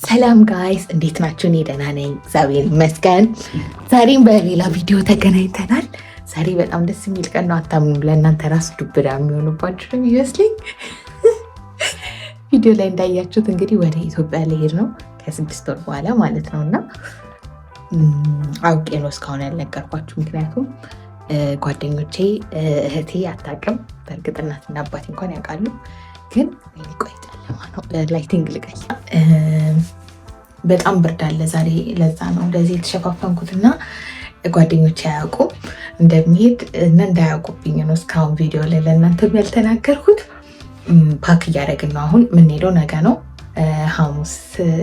ሰላም ጋይስ እንዴት ናችሁ? እኔ ደህና ነኝ እግዚአብሔር ይመስገን። ዛሬም በሌላ ቪዲዮ ተገናኝተናል። ዛሬ በጣም ደስ የሚል ቀን ነው። አታምኑም? ለእናንተ ራሱ ዱብዳ የሚሆኑባችሁ ነው የሚመስለኝ። ቪዲዮ ላይ እንዳያችሁት እንግዲህ ወደ ኢትዮጵያ ልሄድ ነው ከ6 ወር በኋላ ማለት ነው። እና አውቄ ነው እስካሁን ያልነገርኳችሁ፣ ምክንያቱም ጓደኞቼ እህቴ አታውቅም። በእርግጥ እናትና አባቴ እንኳን ያውቃሉ፣ ግን ቆይ ጨለማ ነው ላይቲንግ ልቀይ። በጣም ብርድ አለ ዛሬ፣ ለዛ ነው እንደዚህ የተሸፋፈንኩት እና ጓደኞቼ አያውቁም እንደሚሄድ እና እንዳያውቁብኝ ነው እስካሁን ቪዲዮ ላይ ለእናንተ ያልተናገርኩት። ፓክ እያደረግን ነው። አሁን የምንሄደው ነገ ነው፣ ሐሙስ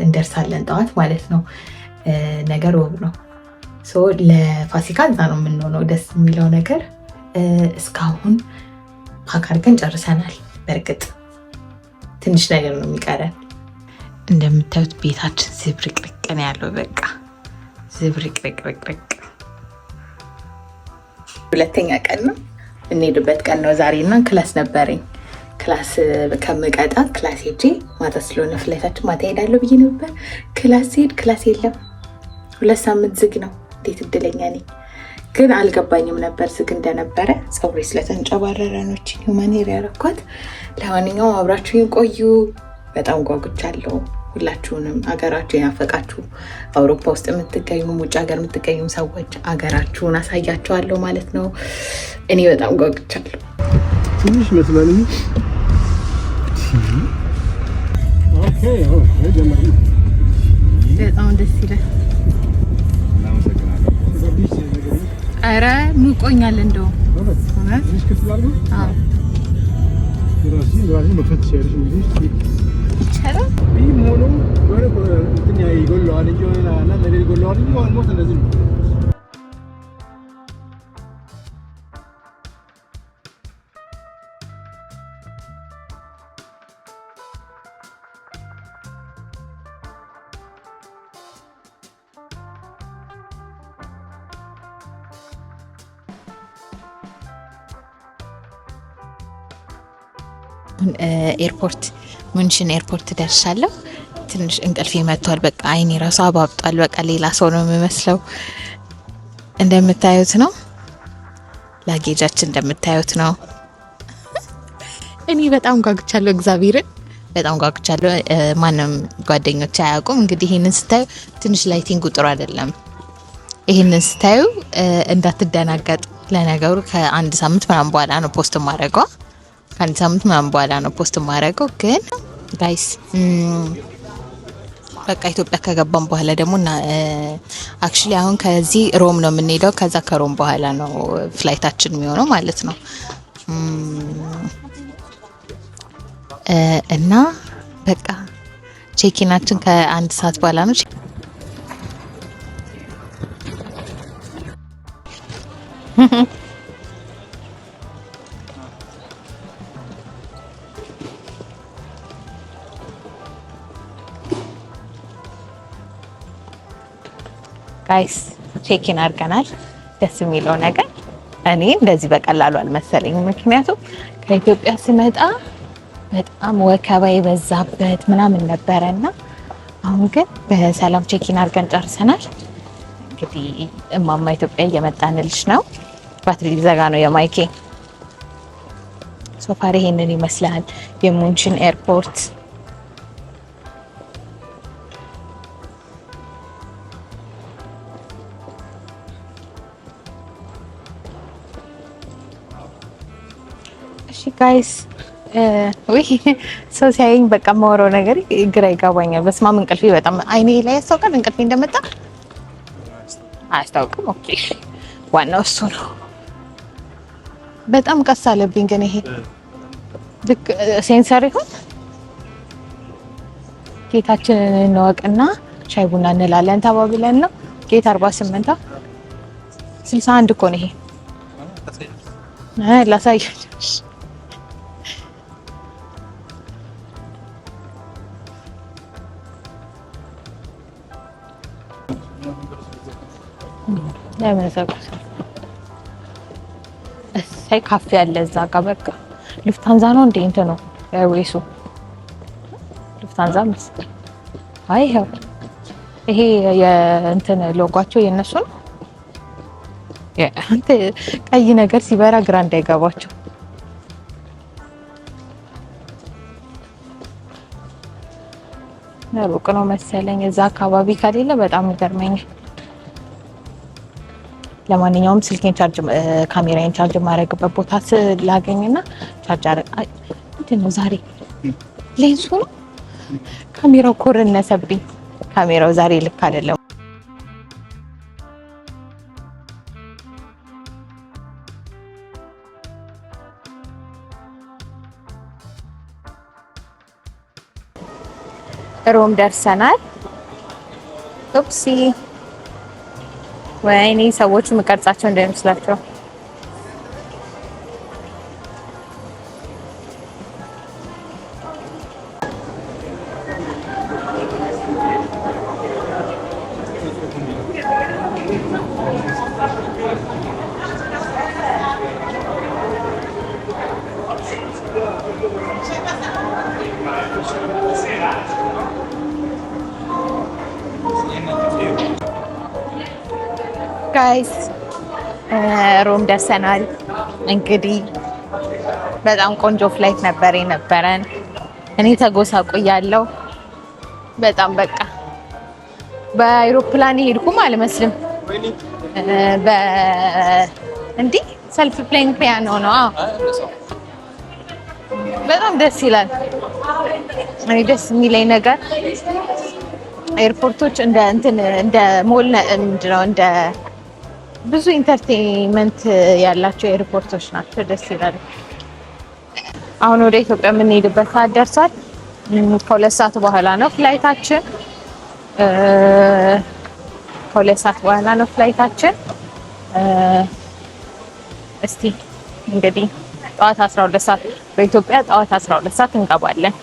እንደርሳለን ጠዋት ማለት ነው። ነገ ሮብ ነው። ለፋሲካ እዛ ነው የምንሆነው። ደስ የሚለው ነገር እስካሁን ፓክ አድርገን ጨርሰናል። በእርግጥ ትንሽ ነገር ነው የሚቀረን። እንደምታዩት ቤታችን ዝብርቅርቅ ነው ያለው። በቃ ዝብርቅርቅርቅ። ሁለተኛ ቀን ነው የምንሄድበት ቀን ነው ዛሬ እና ክላስ ነበረኝ። ክላስ ከምቀጣ ክላስ ሄጄ ማታ ስለሆነ ፍላይታችን ማታ ሄዳለሁ ብዬ ነበር። ክላስ ሄድ ክላስ የለም። 2 ሳምንት ዝግ ነው። እንዴት እድለኛ ነኝ! ግን አልገባኝም ነበር ዝግ እንደነበረ። ፀጉሬ ስለተንጨባረረ ነው ሁማኔር ያረኳት። ለማንኛውም አብራችሁን ቆዩ። በጣም ጓጉቻለሁ። ሁላችሁንም አገራችሁ የናፈቃችሁ አውሮፓ ውስጥ የምትገኙ ውጭ ሀገር የምትገኙ ሰዎች አገራችሁን አሳያችኋለሁ ማለት ነው። እኔ በጣም ጓጉቻለሁ። ትንሽ መስላል። ኦኬ በጣም ደስ ይላል። ኧረ ሙቆኛል እንደው ኤርፖርት ሙንሽን ኤርፖርት ደርሻለሁ። ትንሽ እንቅልፌ መጥቷል። በቃ አይኔ ራሱ አባብጧል። በቃ ሌላ ሰው ነው የምመስለው። እንደምታዩት ነው ላጌጃችን፣ እንደምታዩት ነው። እኔ በጣም ጓጉቻለሁ፣ እግዚአብሔርን በጣም ጓጉቻለሁ። ማንም ጓደኞቼ አያውቁም። እንግዲህ ይሄንን ስታዩ ትንሽ ላይቲንጉ ጥሩ አይደለም። ይሄንን ስታዩ እንዳትደናገጥ። ለነገሩ ከአንድ ሳምንት ምናምን በኋላ ነው ፖስት ማድረገው። ከአንድ ሳምንት ምናምን በኋላ ነው ፖስት ማድረገው። ግን ጋይስ በቃ ኢትዮጵያ ከገባን በኋላ ደግሞ አክቹሊ አሁን ከዚህ ሮም ነው የምንሄደው። ከዛ ከሮም በኋላ ነው ፍላይታችን የሚሆነው ማለት ነው። እና በቃ ቼኪናችን ከአንድ ሰዓት በኋላ ነው። ጋይስ ቼኪን አድርገናል። ደስ የሚለው ነገር እኔ እንደዚህ በቀላሉ አልመሰለኝም። ምክንያቱም ከኢትዮጵያ ስመጣ በጣም ወከባ የበዛበት ምናምን ነበረና አሁን ግን በሰላም ቼኪን አድርገን ጨርሰናል። እንግዲህ እማማ ኢትዮጵያ እየመጣንልሽ ነው። ባትሪ ሊዘጋ ነው የማይኬ። ሶፋር ይሄንን ይመስላል የሙንሽን ኤርፖርት። እሺ ጋይስ ወይ ሰው ሲያየኝ በቃ የማወራው ነገር ግራ ይገባኛል። በስማም እንቅልፌ በጣም አይኔ ላይ ያስታውቃል። እንቅልፌ እንደመጣ አያስታውቅም። ኦኬ ዋናው እሱ ነው። በጣም ቀስ አለብኝ ግን ይሄ ልክ ሴንሰር ይሁን። ጌታችንን እንወቅና ሻይ ቡና እንላለን ተባብለን ነው። ጌታ 48 61 እኮ ነው ይሄ። ላሳያችሁ ለመዘጉት እሰይ ካፌ ያለ እዛ ጋር በቃ ሉፍታንዛ ነው እንዴ? እንት ነው ኤርዌይሱ ሉፍታንዛ መስል አይ ይሄ የእንትን ሎጓቸው የነሱ ነው። አንተ ቀይ ነገር ሲበራ ግራ እንዳይገባቸው። ሩቅ ነው መሰለኝ እዛ አካባቢ ከሌለ በጣም ይገርመኛል። ለማንኛውም ስልኬን ቻርጅ ካሜራዬን ቻርጅ ማድረግበት ቦታ ስላገኝና ቻርጅ ምንድን ነው ዛሬ ሌንሱ ነው ካሜራው ኮረነሰብኝ። ካሜራው ዛሬ ልክ አይደለም። ሮም ደርሰናል። ኦፕሲ ወይኔ ሰዎቹ መቀርጻቸው እንዳይመስላቸው። ጋይስ ሮም ደርሰናል። እንግዲህ በጣም ቆንጆ ፍላይት ነበር የነበረን። እኔ ተጎሳቁያለሁ በጣም በቃ በአይሮፕላን ሄድኩም አልመስልም። እንዲህ ሰልፍ ፕሌን ፒያኖ ነው። በጣም ደስ ይላል። እኔ ደስ የሚለኝ ነገር ኤርፖርቶች እንደ ሞል ነው እንደ ብዙ ኢንተርቴይንመንት ያላቸው ኤርፖርቶች ናቸው። ደስ ይላል። አሁን ወደ ኢትዮጵያ የምንሄድበት ሰዓት ደርሷል። ከ2 ሰዓት በኋላ ነው ፍላይታችን። ከ2 ሰዓት በኋላ ነው ፍላይታችን። እስቲ እንግዲህ ጠዋት 12 ሰዓት በኢትዮጵያ ጠዋት 12 ሰዓት እንገባለን።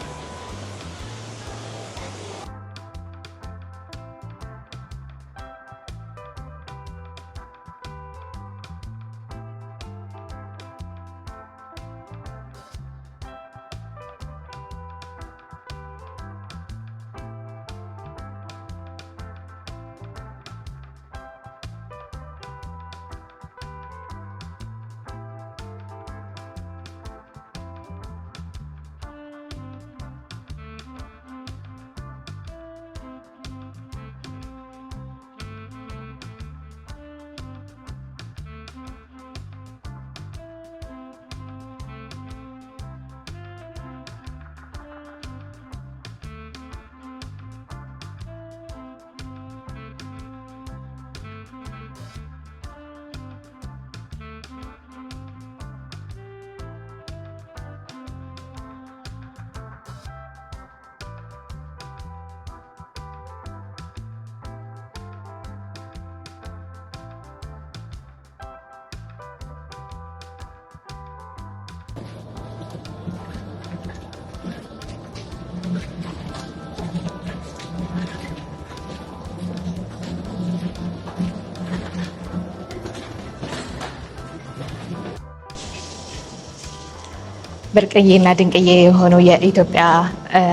ብርቅዬና ድንቅዬ የሆነው የኢትዮጵያ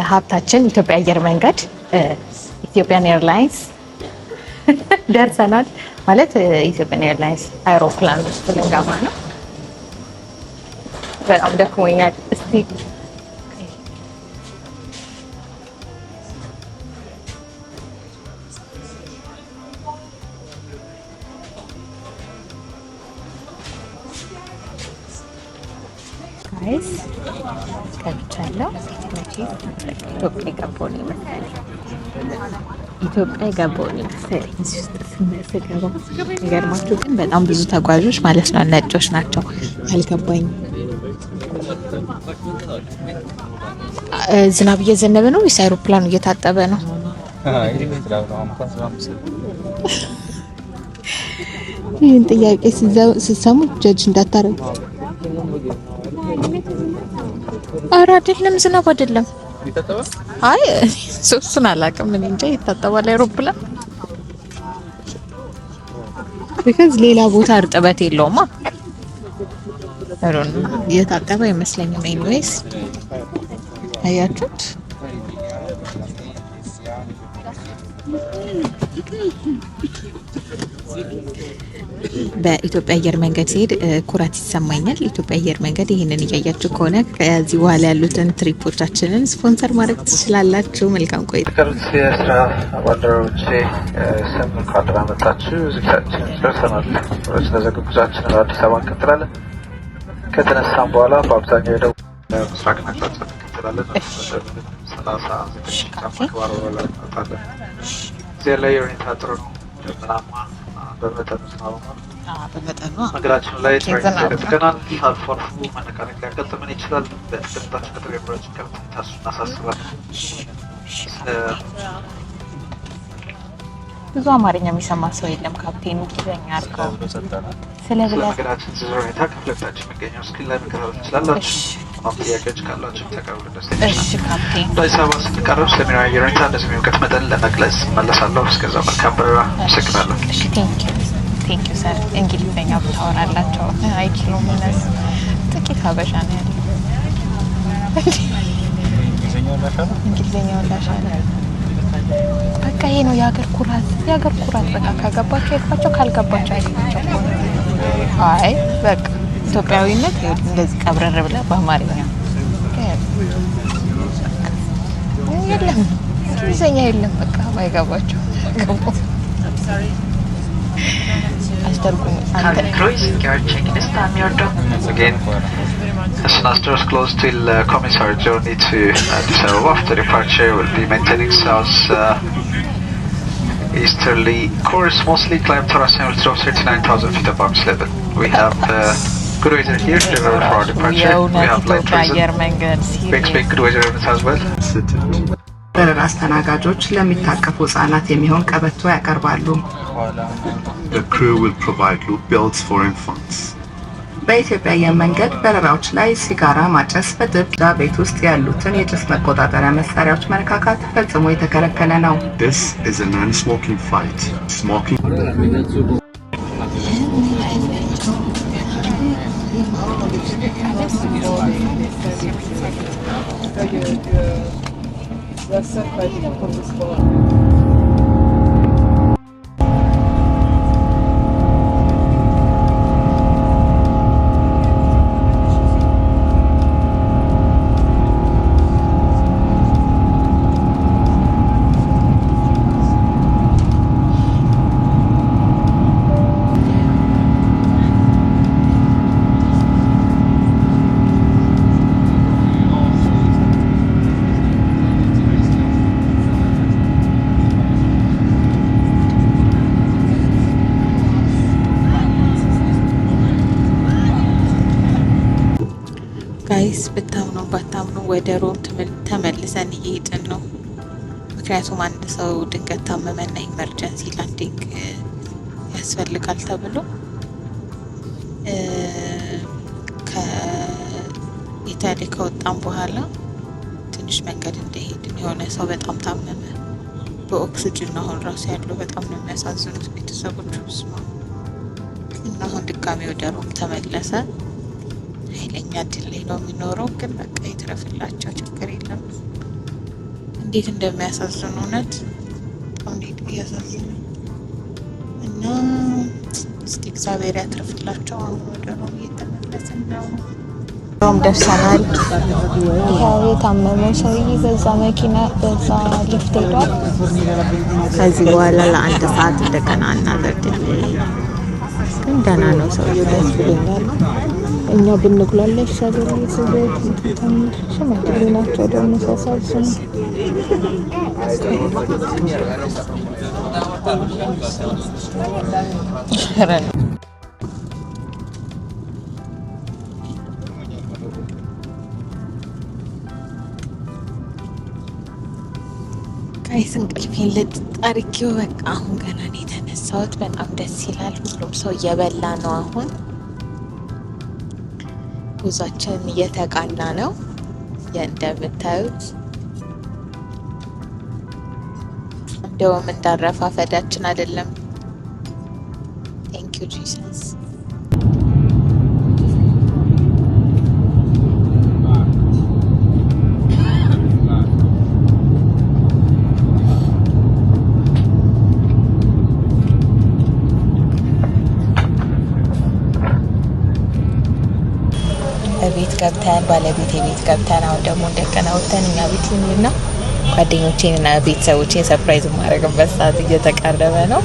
ሀብታችን ኢትዮጵያ አየር መንገድ ኢትዮጵያን ኤርላይንስ ደርሰናል። ማለት ኢትዮጵያን ኤርላይንስ አይሮፕላን ውስጥ ልንገባ ነው። በጣም ደክሞኛል። እስቲ ጋይስ ከብቻለሁ። ኢትዮጵያ የገባሁኝ መሰለኝ። ኢትዮጵያ የገባሁኝ መሰለኝ። ስገባ የሚገርማችሁ ግን በጣም ብዙ ተጓዦች ማለት ነው ነጮች ናቸው። አልገባኝም። ዝናብ እየዘነበ ነው ወይስ አይሮፕላኑ እየታጠበ ነው? ይህን ጥያቄ ስትሰሙ ጀጅ እንዳታረጉ። ኧረ አይደለም፣ ዝናብ አይደለም። አይ እሱን አላውቅም። ምን እንጃ ይታጠባል አይሮፕላን። ቢካዝ ሌላ ቦታ እርጥበት የለውማ። እየታጠበ አይመስለኝም። ኤኒዌይስ አያችሁት? በኢትዮጵያ አየር መንገድ ሲሄድ ኩራት ይሰማኛል። ኢትዮጵያ አየር መንገድ ይህንን እያያችሁ ከሆነ ከዚህ በኋላ ያሉትን ትሪፖቻችንን ስፖንሰር ማድረግ ትችላላችሁ። መልካም ቆይታ። ከሩት የስራ ባልደረቦቼ ስም ካድራ መጣችሁ። ዝግጅታችን ጨርሰናል። ስለዚህ ጉዟችን ወደ አዲስ አበባ እንቀጥላለን። ከተነሳም በኋላ በአብዛኛው ሄደው ምስራቅ አቅጣጫ እንቀጥላለን። 39 አካባቢ እንወጣለን። እዚያ ላይ የሁኔታ ጥሩ ነው። ደመናማ በመጠኑ ዝናብ ነው። ነገራችን ላይ ትራንስፖርት አልፎ አልፎ መነቃነቅ ሊያጋጥመን ይችላል። በድምጣችን ከተገበራችን ከምታሱ እናሳስባለን። ብዙ አማርኛ የሚሰማ ሰው የለም። ካፕቴን እንግሊዝኛ አድርገው ስለ ነገራችን ዝርዝር ሁኔታ ከፍለታችን የሚገኘው ስክሪን ላይ መከታተል ትችላላችሁ። ጥያቄዎች ካላችሁ ተቀብሉ። አዲስ አበባ ስንቀርብ ስለሚኖረው አየር ሁኔታ እንደዚህ የእውቀት መጠን ለመግለጽ መለሳለሁ። እስከዛ መልካም በረራ። አመሰግናለሁ። ቴንክ ዩ ሰር። እንግሊዝኛ ብታወራላቸው አይችሉም። እነሱ ጥቂት ሀበሻ ነው ያለው። እንግሊዝኛውን ላሻለ በቃ ይሄ ነው የሀገር ኩራት። የሀገር ኩራት በቃ ካገባቸው ይግባቸው፣ ካልገባቸው አይግባቸው። አይ በቃ ኢትዮጵያዊነት እንደዚህ ቀብረር ብለ በአማርኛ የለም፣ እንግሊዝኛ የለም። በቃ ባይገባቸው ገቡ አስተርጉም አንተ Again, as soon as doors close till commissary journey to Addis Ababa. After departure, we'll be maintaining south easterly course, mostly climb terrain will drop 39,000 feet above sea level. We have good weather here, for our departure. We have light breezes. We expect good weather as well. በረራ አስተናጋጆች ለሚታቀፉ ህጻናት የሚሆን ቀበቶ ያቀርባሉ። The crew will provide loop belts for infants. በኢትዮጵያ አየር መንገድ በረራዎች ላይ ሲጋራ ማጨስ በጥብቅ ቤት ውስጥ ያሉትን የጭስ መቆጣጠሪያ መሳሪያዎች መነካካት ፈጽሞ የተከለከለ ነው። This is a non-smoking flight. Smoking ጋይስ ብታምኑ ባታምኑ ወደ ሮም ተመልሰን እየሄድን ነው። ምክንያቱም አንድ ሰው ድንገት ታመመና ኢመርጀንሲ ላንዲንግ ያስፈልጋል ተብሎ ከኢታሊ ከወጣን በኋላ ትንሽ መንገድ እንደሄድን የሆነ ሰው በጣም ታመመ። በኦክሲጅን አሁን ራሱ ያለው በጣም ነው የሚያሳዝኑት ቤተሰቦቹ ስማ። እና አሁን ድጋሚ ወደ ሮም ተመለሰ። ኃይለኛ ድል ላይ ነው የሚኖረው፣ ግን በቃ ይትረፍላቸው፣ ችግር የለም። እንዴት እንደሚያሳዝኑ እውነት በጣም ያሳዝኑ እና እስቲ እግዚአብሔር ያትረፍላቸው። አሁን ወደ ሮም እየተመለስን ነው። ሮም ደርሰናል። ያው የታመመው ሰውዬ በዛ መኪና በዛ ሊፍት ሄዷል። ከዚህ በኋላ ለአንድ ሰዓት እንደገና እናዘርድል። ግን ደህና ነው ሰውዬው፣ ደስ ብሎኛል። እኛ ብንጉላላ ይሻላል። የሰዎች ሽማግሌ ናቸው ደግሞ ሲያሳዝኑ። ጋይስ እንቅልፌን ልጣርኪው በቃ አሁን ገና ነው የተነሳሁት። በጣም ደስ ይላል። ሁሉም ሰው እየበላ ነው አሁን። ጉዟችን እየተቃና ነው እንደምታዩት። እንደውም እንዳረፋፈዳችን አይደለም። ቴንክ ዩ ጂሰስ። ቤት ገብተን ባለቤቴ ቤት ገብተን አሁን ደግሞ እንደገና ወጥተን እኛ ቤት ልንና ጓደኞቼንና ቤተሰቦቼን ሰርፕራይዝ ማድረግበት ሰዓት እየተቃረበ ነው።